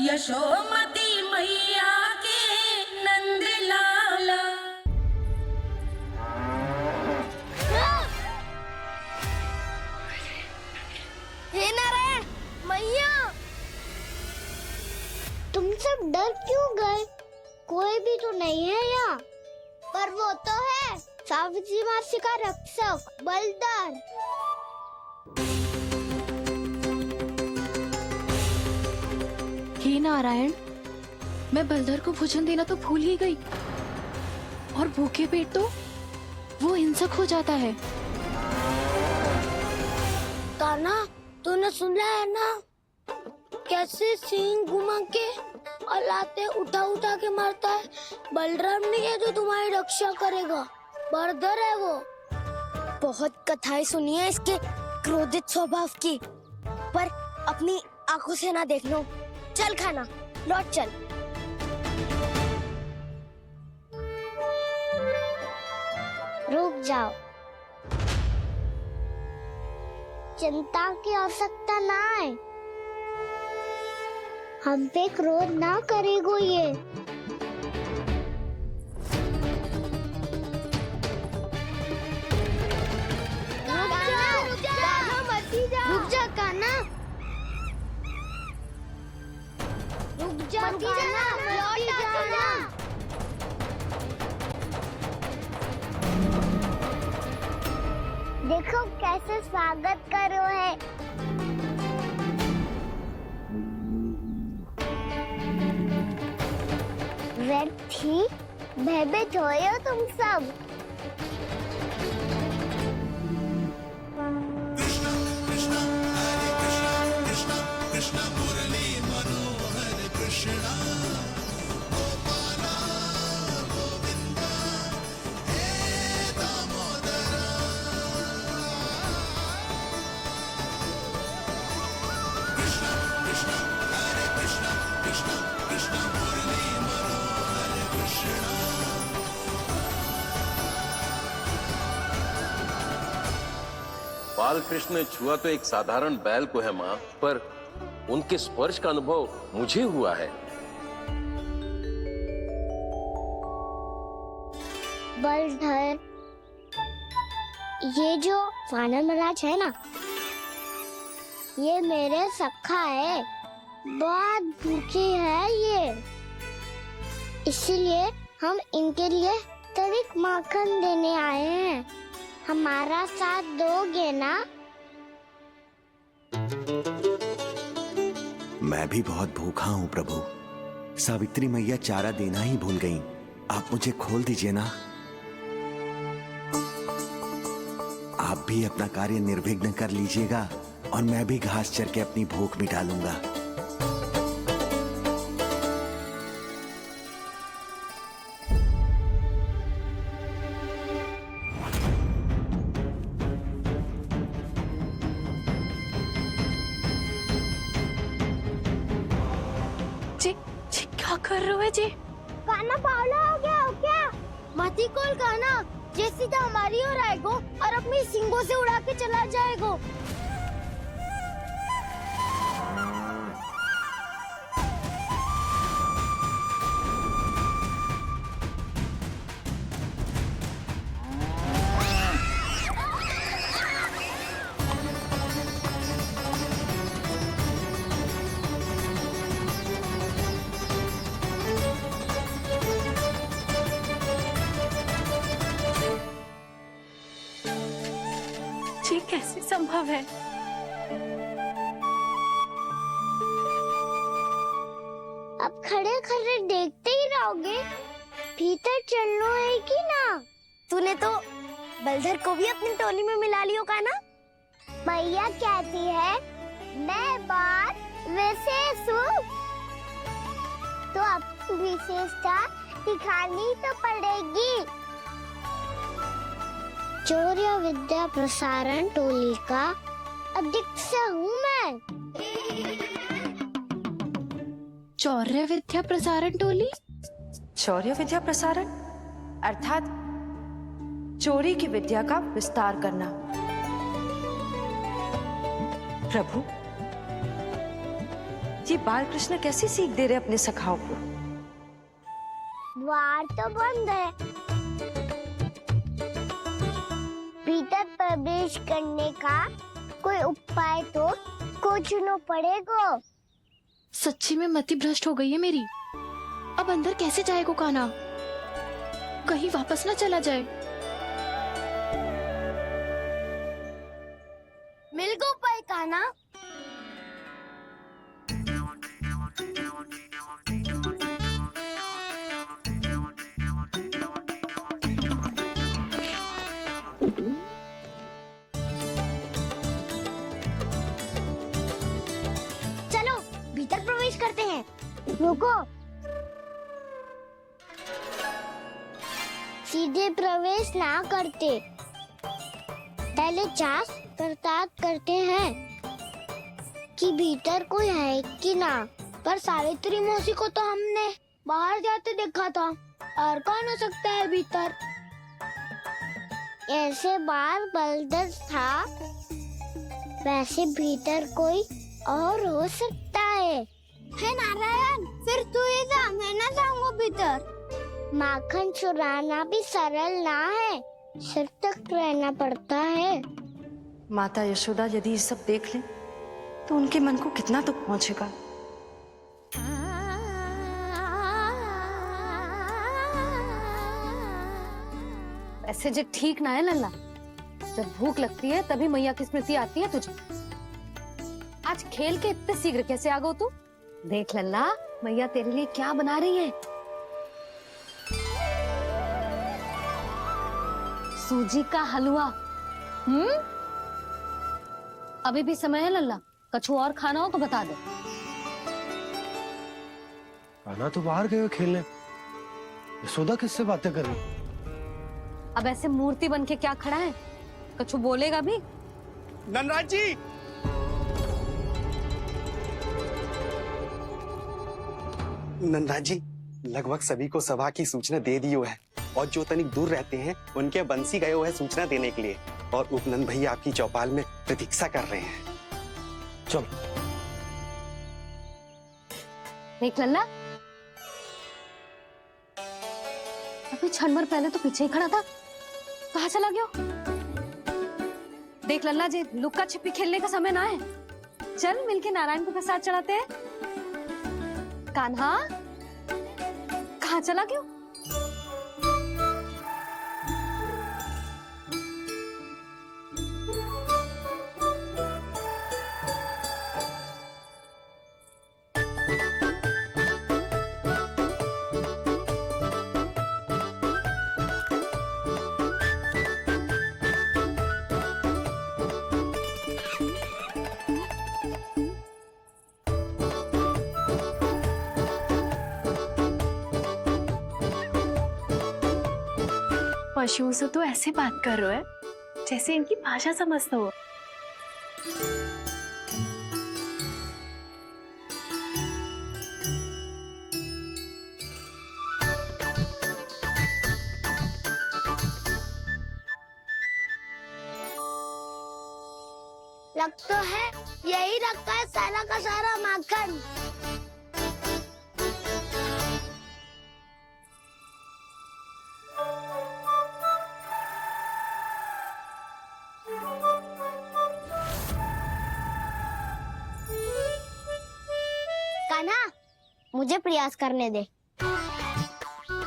यशोमती मैया के नंद लाला। हे नारायण मैया, तुम सब डर क्यों गए? कोई भी तो नहीं है यहाँ। पर वो तो है, सावित्री मासी का रक्षक बलदार। हे नारायण, मैं बलधर को भोजन देना तो भूल ही गई, और भूखे पेट तो वो हिंसक हो जाता है। कान्हा, तूने सुना है ना कैसे सींग घुमा के और लाते उठा उठा के मारता है? बलराम नहीं है जो तुम्हारी रक्षा करेगा, बलधर है वो। बहुत कथाएं सुनी है इसके क्रोधित स्वभाव की, पर अपनी आंखों से ना देख लो। चल खाना, लौट चल। रुक जाओ, चिंता की आवश्यकता ना है। हम पे क्रोध ना करेगो ये। रुक जा कान्हा, रुक जा कान्हा, लौट जाना। देखो कैसे स्वागत करो है। व्यर्थी भयभीत हो तुम सब। बाल कृष्ण ने छुआ तो एक साधारण बैल को है माँ, पर उनके स्पर्श का अनुभव मुझे हुआ है। बलधर, ये जो वानर महाराज है ना, ये मेरे सखा है। बहुत भूखे है ये, इसीलिए हम इनके लिए तनिक माखन देने आए हैं। हमारा साथ दोगे ना? मैं भी बहुत भूखा हूँ प्रभु। सावित्री मैया चारा देना ही भूल गईं। आप मुझे खोल दीजिए ना। आप भी अपना कार्य निर्विघ्न कर लीजिएगा और मैं भी घास चर के अपनी भूख मिटा लूंगा। क्या कर रहे हो जी? कान्हा पावला हो गया हो क्या? मती कोल कान्हा, जे सीधा हमारी ओर आएगो और अपनी सींगों से उड़ा के चला जाएगो। ये कैसे संभव है? अब खड़े खड़े देखते ही रहोगे? भीतर चलना है कि ना? तूने तो बलधर को भी अपनी टोली में मिला लियो का ना? भैया कहती है मैं बात विशेष हूँ, तो अब विशेषता दिखानी तो पड़ेगी। चौर्य विद्या प्रसारण टोली का अध्यक्ष हूँ मैं। चौर्य विद्या प्रसारण टोली? शौर्य विद्या प्रसारण अर्थात चोरी की विद्या का विस्तार करना। प्रभु, ये बाल कृष्ण कैसी सीख दे रहे अपने सखाओं को? द्वार तो बंद है, भीतर प्रवेश करने का कोई उपाय तो खोजना पड़ेगा। सच्ची में मति भ्रष्ट हो गई है मेरी। अब अंदर कैसे जाएगा कान्हा? कहीं वापस ना चला जाए। मिल गो उपाय कान्हा। चलो भीतर प्रवेश करते हैं। रुको, सीधे प्रवेश ना करते, पहले जांच पड़ताल करते हैं कि भीतर कोई है कि ना। पर सावित्री मौसी को तो हमने बाहर जाते देखा था, और कौन हो सकता है भीतर? ऐसे बार बलदर था, वैसे भीतर कोई और हो सकता है नारायण, फिर तू ही जा, मैं ना जाऊंगा भीतर। माखन चुराना भी सरल ना है, सिर तक रहना पड़ता है। माता यशोदा यदि ये सब देख लें तो उनके मन को कितना दुख पहुंचेगा। ऐसे जो ठीक ना है लल्ला, जब भूख लगती है तभी मैया की स्मृति आती है तुझे। आज खेल के इतने शीघ्र कैसे आ गो तू? देख लल्ला, मैया तेरे लिए क्या बना रही है। सूजी का हलवा। अभी भी समय है लल्ला, कछु और खाना हो तो बता दे। कान्हा तो बाहर गए खेलने, यशोदा किससे बातें कर रही? अब ऐसे मूर्ति बन के क्या खड़ा है, कछु बोलेगा भी? नंदराज जी, नंदराज जी, लगभग सभी को सभा की सूचना दे दी है, और जो तनिक दूर रहते हैं उनके बंसी गए हुए सूचना देने के लिए, और उपनंद भैया आपकी चौपाल में प्रतीक्षा कर रहे हैं। चलो। देख लल्ला, अभी क्षण भर पहले तो पीछे ही खड़ा था, कहाँ चला गया? देख लल्ला जी, लुक्का छिपी खेलने का समय ना है। चल मिलके नारायण को प्रसाद चढ़ाते हैं। कान्हा, कहाँ चला गया? पशुओं से तो ऐसे बात कर रहे हो जैसे इनकी भाषा समझते हो। लग तो है यही रखा है सारा का सारा माखन। कान्हा, मुझे प्रयास करने दे,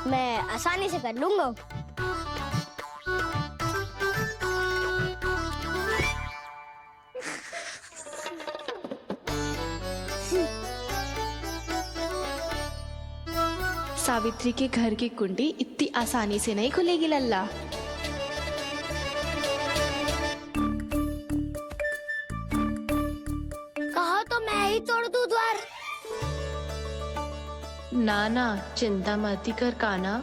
मैं आसानी से कर लूंगा। सावित्री के घर की कुंडी इतनी आसानी से नहीं खुलेगी लल्ला। कहो तो मैं ही तोड़ दूं द्वार। ना ना, चिंता मत कर कान्हा,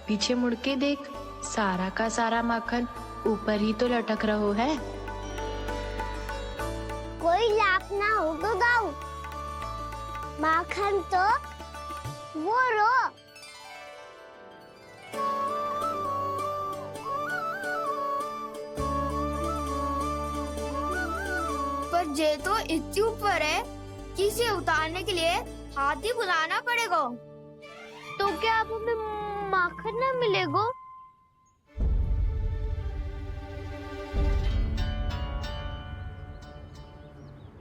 पीछे मुड़ के देख, सारा का सारा माखन ऊपर ही तो लटक रहो है। कोई लाभ ना होगा गाँव, माखन तो वो रो। पर जे तो इतनी ऊपर है, चक्की से उतारने के लिए हाथी बुलाना पड़ेगा। तो क्या अब हमें माखन न मिलेगा?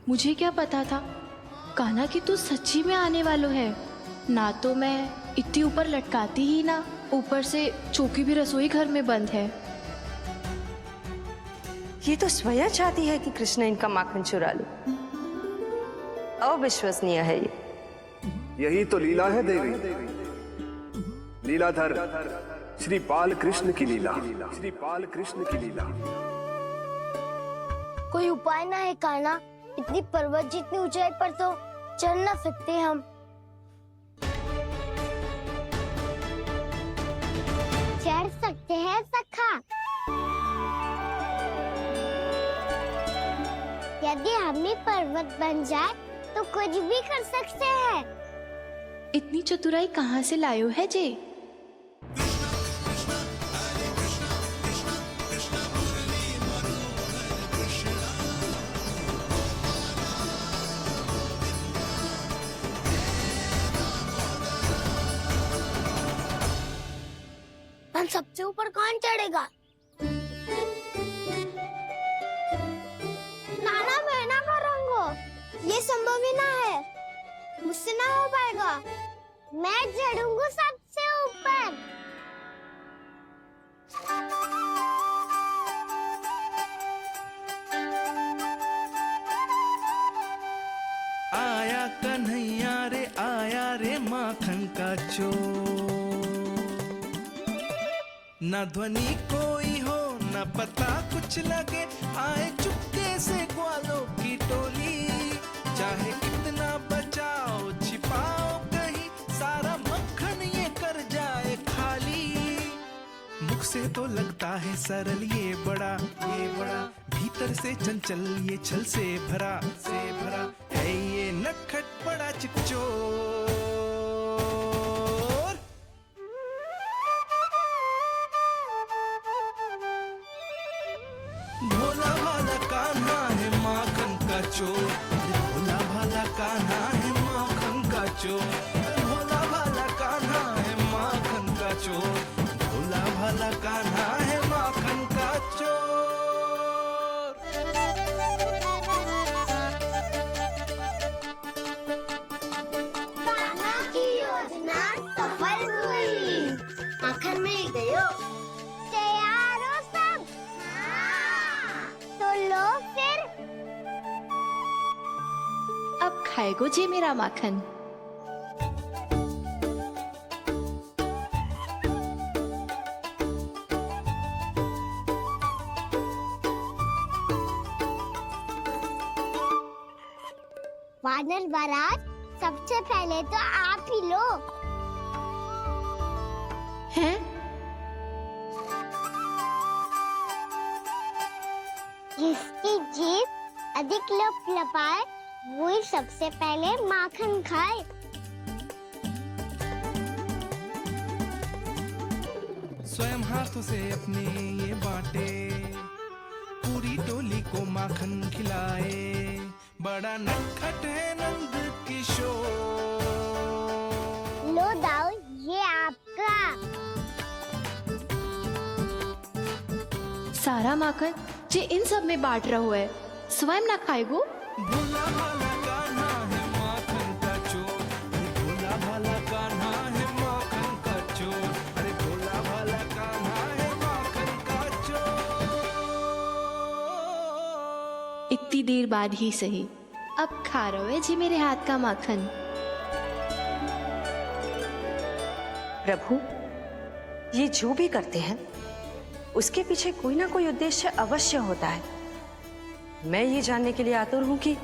मुझे क्या पता था कान्हा कि तू सच्ची में आने वालो है। ना तो मैं इतनी ऊपर लटकाती ही ना, ऊपर से चौकी भी रसोई घर में बंद है। ये तो स्वयं चाहती है कि कृष्ण इनका माखन चुरा ले। अविश्वसनीय है ये। यही तो लीला है देवी, लीलाधर श्री बाल कृष्ण की लीला, श्री बाल कृष्ण की लीला। कोई उपाय ना है कान्हा? इतनी पर्वत जितनी ऊंचाई पर तो चढ़ ना सकते हम। चढ़ सकते हैं सखा, यदि हम ही पर्वत बन जाए तो कुछ भी कर सकते हैं। इतनी चतुराई कहाँ से लायो है जे? हम सबसे ऊपर कौन चढ़ेगा? नाना मैं ना करूँगा, ये संभव ही ना है, मुझसे ना हो पाएगा। मैं चढ़ूंगा सबसे ऊपर। आया कन्हैया रे आया रे माखन का चोर, न ध्वनि कोई हो न पता कुछ लगे, आए चुपके से ग्वालों की टोली। चाहे कितना बचाओ छिपाओ कहीं, सारा मक्खन ये कर जाए खाली। मुख से तो लगता है सरल ये बड़ा भीतर से चंचल ये छल से भरा है ये नटखट बड़ा चिकचोर। भोला भाला कान्हा है माखन का चोर, भोला भाला कान्हा है माखन का चोर, भोला भाला कान्हा है माखन का चोर, भोला भाला कान्हा है माखन का चोर। कान्हा की योजना सफल हुई, माखन मिल गयो। तैयार हो सब? तो लो फिर। अब खाएगो जे मेरा माखन। वानर महाराज, सबसे पहले तो आप ही लो। हैं? जिसकी जीभ अधिक लपलपाए वही सबसे पहले माखन खाए। स्वयं हाथों से अपने ये बांटे, पूरी टोली को माखन खिलाए, बड़ा नटखट है नंद किशोर। लो दाऊ, ये आपका। सारा माखन जे इन सब में बांट रहो है, स्वयं ना खाएगो। भोला भाला कान्हा है माखन का चोर, भोला भाला कान्हा है माखन का चोर, अरे भोला भाला कान्हा है माखन का चोर। इतनी देर बाद ही सही, अब खा रहे हो जी मेरे हाथ का माखन। प्रभु, ये जो भी करते हैं उसके पीछे कोई ना कोई उद्देश्य अवश्य होता है। मैं ये जानने के लिए आतुर हूं कि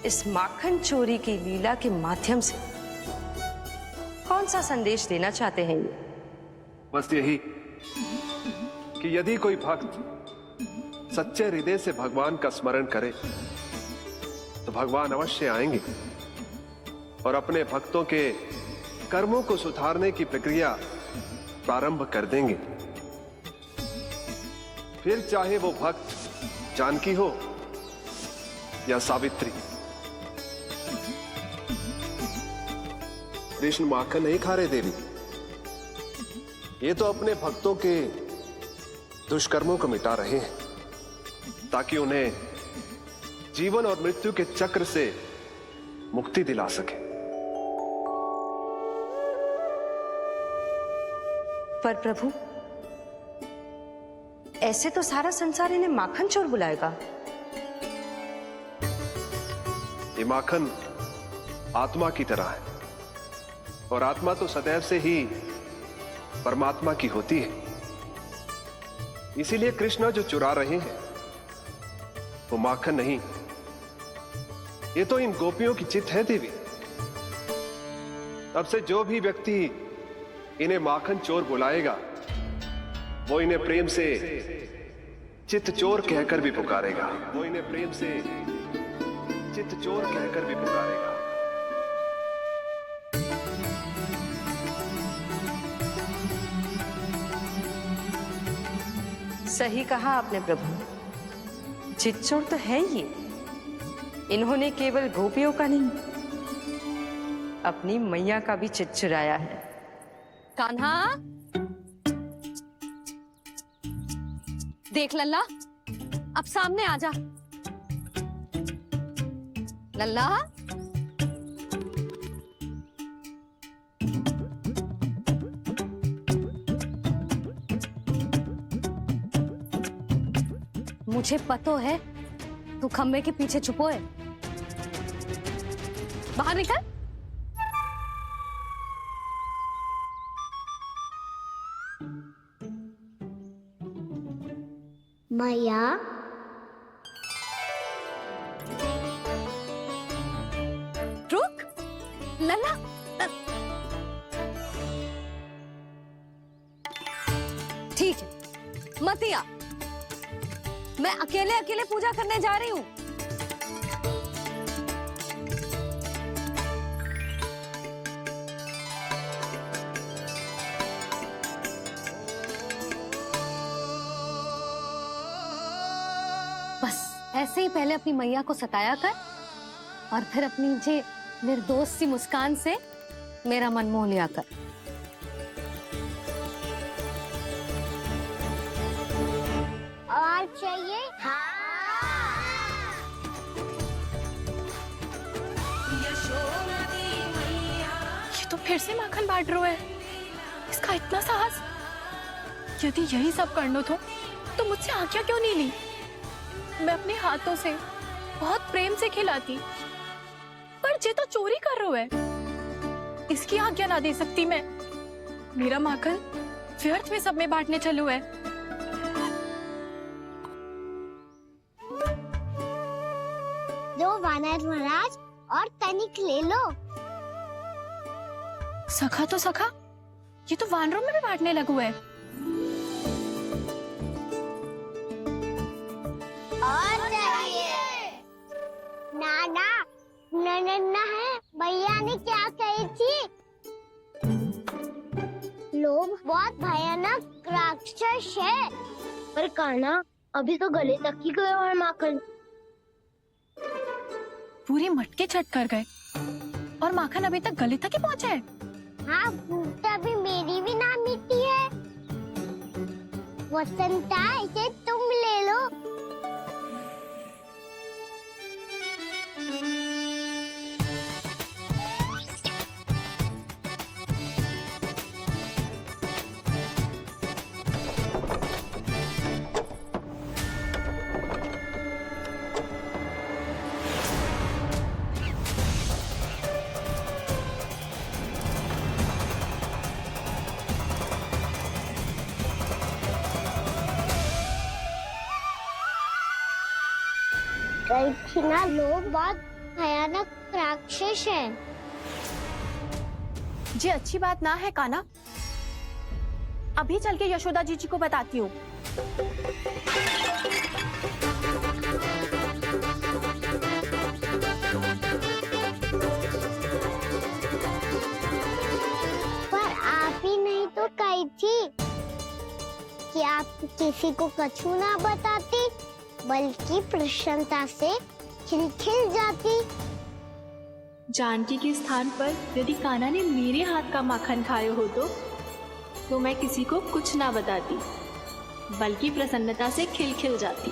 इस माखन चोरी की लीला के माध्यम से कौन सा संदेश देना चाहते हैं ये। बस यही कि यदि कोई भक्त सच्चे हृदय से भगवान का स्मरण करे तो भगवान अवश्य आएंगे और अपने भक्तों के कर्मों को सुधारने की प्रक्रिया प्रारंभ कर देंगे। फिर चाहे वो भक्त जानकी हो या सावित्री, कृष्ण माखन नहीं खा रहे देवी। ये तो अपने भक्तों के दुष्कर्मों को मिटा रहे हैं ताकि उन्हें जीवन और मृत्यु के चक्र से मुक्ति दिला सके। पर प्रभु, ऐसे तो सारा संसार इन्हें माखन चोर बुलाएगा। ये माखन आत्मा की तरह है और आत्मा तो सदैव से ही परमात्मा की होती है। इसीलिए कृष्ण जो चुरा रहे हैं वो माखन नहीं, ये तो इन गोपियों की चित्त है देवी। अब से जो भी व्यक्ति इन्हें माखन चोर बुलाएगा वो इन्हें प्रेम से चित्त चोर कहकर भी पुकारेगा। वो इन्हें प्रेम से चित्त चोर कहकर भी पुकारेगा। सही कहा आपने प्रभु, चित्त चोर तो है ये। इन्होंने केवल गोपियों का नहीं, अपनी मैया का भी चित्त चुराया है। कान्हा, देख लल्ला, अब सामने आ जा। लल्ला, मुझे पतो है तू खम्बे के पीछे छुपो है। बाहर निकल। मैया, रुक लल्ला, ठीक है मत आ, मैं अकेले अकेले पूजा करने जा रही हूँ। बस ऐसे ही पहले अपनी मैया को सताया कर और फिर अपनी जे निर्दोष सी मुस्कान से मेरा मन मोह लिया कर। और चाहिए? ये तो फिर से माखन बांट रहा है। इसका इतना साहस। यदि यही सब करना तो मुझसे आज्ञा क्यों नहीं ली? मैं अपने हाथों से बहुत प्रेम से खिलाती, पर जे तो चोरी कर रहा है। इसकी आज्ञा ना दे सकती मैं। मेरा माखन व्यर्थ में सब में बांटने चलू है। दो वानर महाराज और तनिक ले लो। सखा तो सखा, ये तो वानरों में भी बांटने लगू है। और चाहिए? नाना, नन्ना है, भैया ने क्या कही थी? लोभ बहुत भयानक राक्षस है। पर कान्हा, अभी तो गले तक ही गया है माखन। पूरी मटके चट कर गए और माखन अभी तक गले तक ही पहुंचा है। हाँ, तभी मेरी भी ना मिट्टी है। वसंता, इसे तुम ले लो। ना, लोग बहुत भयानक राक्षस हैं। जी अच्छी बात ना है कान्हा। अभी चल के यशोदा जी को बताती हूँ। पर आप ही नहीं तो कही थी कि आप किसी को कछु ना बताती, बल्कि प्रसन्नता से खिलखिल जाती। जानकी के स्थान पर यदि कान्हा ने मेरे हाथ का माखन खाए हो तो मैं किसी को कुछ ना बताती, बल्कि प्रसन्नता से खिलखिल जाती।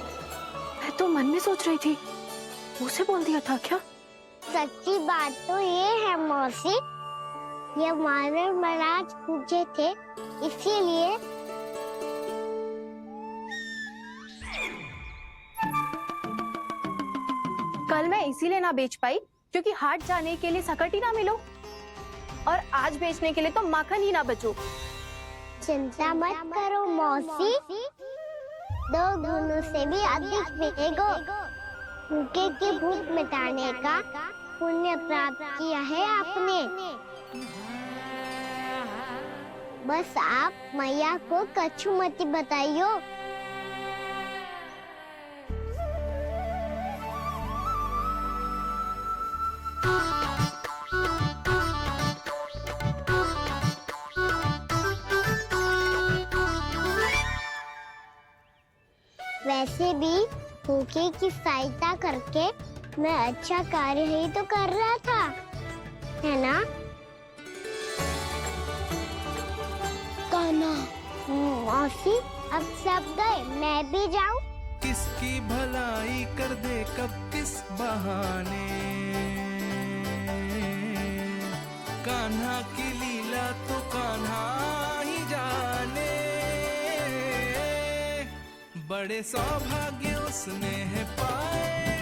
मैं तो मन में सोच रही थी, उसे बोल दिया था क्या? सच्ची बात तो ये है मौसी, ये मानव महाराज पूछे थे, इसीलिए कल मैं इसीलिए ना बेच पाई क्योंकि हाट जाने के लिए सकट ही ना मिलो, और आज बेचने के लिए तो माखन ही ना बचो। चिंता मत करो मौसी, 2 गुणों से भी अधिक मिलेगा। भूखे की भूख मिटाने का पुण्य प्राप्त किया है आपने। बस आप मैया को कछु मत बताइयो। वैसे भी भूखे की सहायता करके मैं अच्छा कार्य ही तो कर रहा था, है ना? कान्हा, मौसी अब सब गए, मैं भी जाऊं? किसकी भलाई कर दे कब किस बहाने, कान्हा की लीला तो कान्हा ही जाने। बड़े सौभाग्य उसने है पाए,